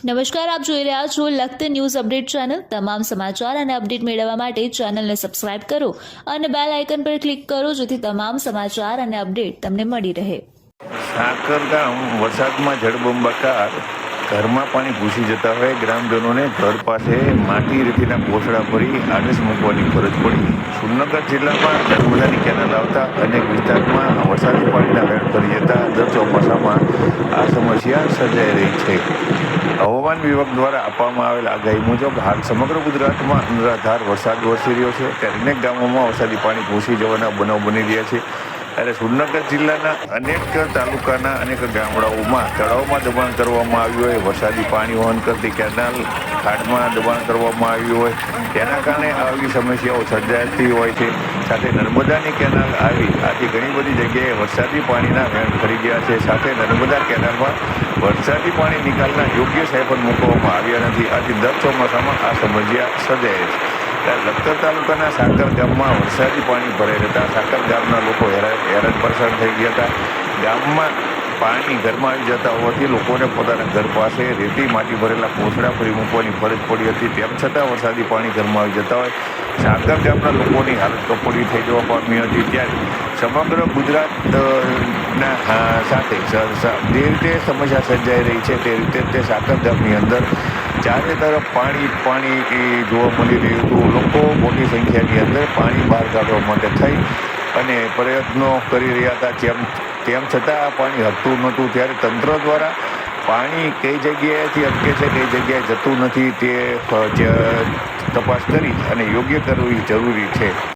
નમસ્કાર, આપ જોઈ રહ્યા છો લખત ન્યૂઝ અપડેટ ચેનલ। તમામ સમાચાર અને અપડેટ મેળવવા માટે ચેનલને સબસ્ક્રાઇબ કરો અને બેલ આઇકન પર ક્લિક કરો જેથી તમામ સમાચાર અને અપડેટ તમને મળી રહે। સાકર ગામ વરસાદમાં જળબંબાકાર, ઘરમાં પાણી ઘૂસી જતા હોય ગ્રામજનોને ઘર પાસે માટી રેતીના પોસડા ભરી આડસ મૂકવાની ફરજ પડી। સુરનગર જિલ્લામાં નર્મદાની કેનાલ આવતા અનેક વિસ્તારમાં વરસાદી પાણીના વેણ ફરી જતા દર ચોમાસામાં આ સમસ્યા સર્જાઈ રહી છે। હવામાન વિભાગ દ્વારા આપવામાં આવેલ આગાહી મુજબ હાલ સમગ્ર ગુજરાતમાં અનરાધાર વરસાદ વરસી રહ્યો છે, ત્યારે અનેક ગામોમાં વરસાદી પાણી ઘૂસી જવાના બનાવ બની રહ્યા છે। ત્યારે સુરનગર જિલ્લાના અનેક તાલુકાના અનેક ગામડાઓમાં તળાવમાં દબાણ કરવામાં આવ્યું હોય, વરસાદી પાણી વહન કરતી કેનાલ ખાડમાં દબાણ કરવામાં આવ્યું હોય, તેના કારણે આવી સમસ્યાઓ સર્જાતી હોય છે। સાથે નર્મદાની કેનાલ આવી આથી ઘણી બધી જગ્યાએ વરસાદી પાણીના વેણ ફરી ગયા છે। સાથે નર્મદા કેનાલમાં વરસાદી પાણી નિકાલના યોગ્ય સાયફન મૂકવામાં આવ્યા નથી, આથી દર ચોમાસામાં આ સમસ્યા સર્જાય છે। ત્યારે લખતર તાલુકાના સાકર ગામમાં વરસાદી પાણી ભરાઈ રહેતા સાકર ગામના લોકો હેરાન પરેશાન થઈ ગયા હતા। ગામમાં પાણી ઘરમાં આવી જતા હોવાથી લોકોને પોતાના ઘર પાસે રેતી માટી ભરેલા પોસડા ફરી મૂકવાની ફરજ પડી હતી। તેમ છતાં વરસાદી પાણી ઘરમાં આવી જતા હોય સાકર ગામના લોકોની હાલત કફોડી થઈ જવા પામી હતી। ત્યારે સમગ્ર ગુજરાતના સાથે જે રીતે સમસ્યા સર્જાઈ રહી છે તે રીતે તે સાકર ગામની અંદર ચારે તરફ પાણી જોવા મળી રહ્યું હતું। લોકો મોટી સંખ્યાની અંદર પાણી બહાર કાઢવા માટે થઈ અને પ્રયત્નો કરી રહ્યા હતા, તેમ છતાં આ પાણી હટતું નહોતું। ત્યારે તંત્ર દ્વારા પાણી કઈ જગ્યાએથી અટકે છે, કઈ જગ્યાએ જતું નથી તે તપાસ કરી અને યોગ્ય કરવી જરૂરી છે।